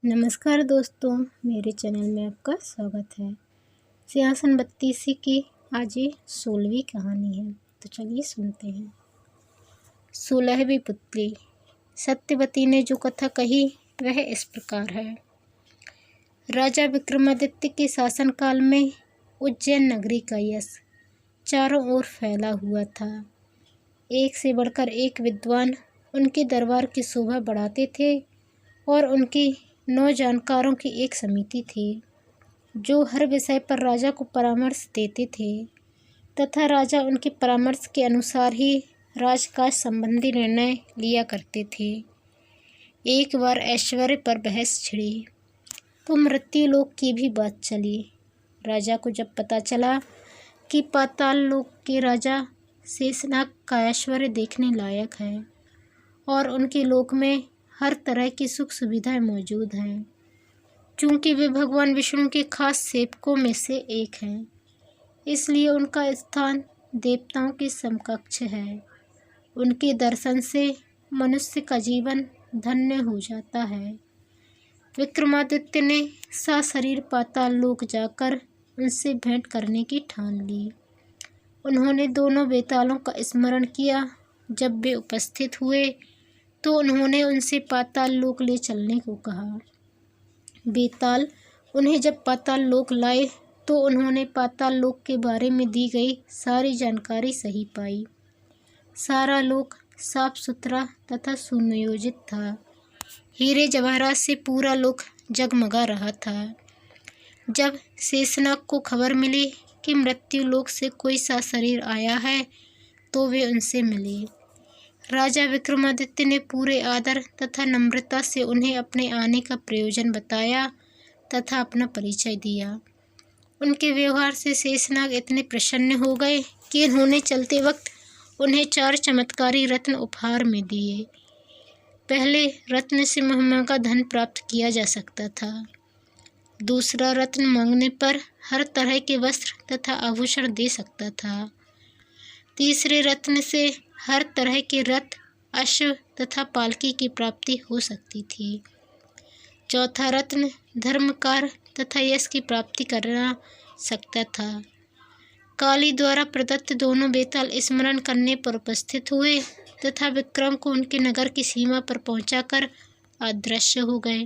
नमस्कार दोस्तों, मेरे चैनल में आपका स्वागत है। सिंहासन बत्तीसी की आज ये 16वीं कहानी है, तो चलिए सुनते हैं। 16वीं पुत्री। सत्यवती ने जो कथा कही वह इस प्रकार है। राजा विक्रमादित्य के शासनकाल में उज्जैन नगरी का यश चारों ओर फैला हुआ था। एक से बढ़कर एक विद्वान उनके दरबार की शोभा बढ़ाते थे और उनकी 9 जानकारों की एक समिति थी जो हर विषय पर राजा को परामर्श देते थे तथा राजा उनके परामर्श के अनुसार ही राजकाज संबंधी निर्णय लिया करते थे। एक बार ऐश्वर्य पर बहस छिड़ी तो मृत्यु लोक की भी बात चली। राजा को जब पता चला कि पाताल लोक के राजा शेषनाग का ऐश्वर्य देखने लायक है और उनके लोक में हर तरह की सुख सुविधाएं मौजूद हैं, चूँकि वे भगवान विष्णु के खास सेवकों में से एक हैं, इसलिए उनका स्थान देवताओं के समकक्ष है। उनके दर्शन से मनुष्य का जीवन धन्य हो जाता है। विक्रमादित्य ने सशरीर पाताल लोक जाकर उनसे भेंट करने की ठान ली। उन्होंने दोनों बेतालों का स्मरण किया। जब वे उपस्थित हुए तो उन्होंने उनसे पाताल लोक ले चलने को कहा। बेताल उन्हें जब पाताल लोक लाए तो उन्होंने पाताल लोक के बारे में दी गई सारी जानकारी सही पाई। सारा लोक साफ सुथरा तथा सुनियोजित था। हीरे जवाहरात से पूरा लोक जगमगा रहा था। जब शेषनाग को खबर मिली कि मृत्यु लोक से कोई सशरीर आया है तो वे उनसे मिले। राजा विक्रमादित्य ने पूरे आदर तथा नम्रता से उन्हें अपने आने का प्रयोजन बताया तथा अपना परिचय दिया। उनके व्यवहार से शेषनाग इतने प्रसन्न हो गए कि उन्होंने चलते वक्त उन्हें 4 चमत्कारी रत्न उपहार में दिए। पहले रत्न से महंगा धन प्राप्त किया जा सकता था। दूसरा रत्न मांगने पर हर तरह के वस्त्र तथा आभूषण दे सकता था। तीसरे रत्न से हर तरह के रथ, अश्व तथा पालकी की प्राप्ति हो सकती थी। चौथा रत्न धर्मकार तथा यश की प्राप्ति करना सकता था। काली द्वारा प्रदत्त दोनों बेताल स्मरण करने पर उपस्थित हुए तथा विक्रम को उनके नगर की सीमा पर पहुंचाकर अदृश्य हो गए।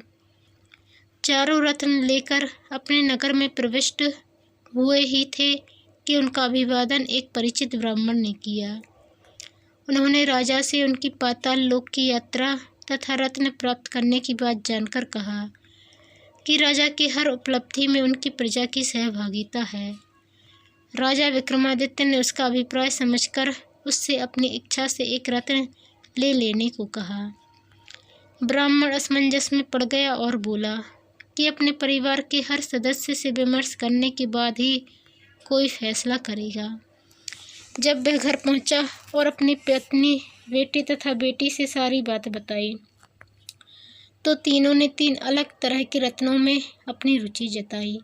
चारों रत्न लेकर अपने नगर में प्रविष्ट हुए ही थे कि उनका अभिवादन एक परिचित ब्राह्मण ने किया। उन्होंने राजा से उनकी पाताल लोक की यात्रा तथा रत्न प्राप्त करने की बात जानकर कहा कि राजा की हर उपलब्धि में उनकी प्रजा की सहभागिता है। राजा विक्रमादित्य ने उसका अभिप्राय समझकर उससे अपनी इच्छा से एक रत्न ले लेने को कहा। ब्राह्मण असमंजस में पड़ गया और बोला कि अपने परिवार के हर सदस्य से विमर्श करने के बाद ही कोई फैसला करेगा। जब वह घर पहुंचा और अपनी पत्नी, बेटी तथा बेटी से सारी बात बताई तो तीनों ने 3 अलग तरह के रत्नों में अपनी रुचि जताई।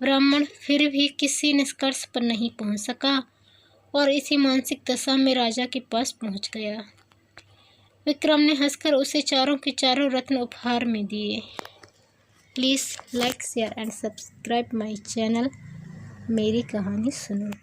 ब्राह्मण फिर भी किसी निष्कर्ष पर नहीं पहुंच सका और इसी मानसिक दशा में राजा के पास पहुंच गया। विक्रम ने हंसकर उसे चारों के चारों रत्न उपहार में दिए। Please like, share and subscribe my channel. मेरी कहानी सुनो।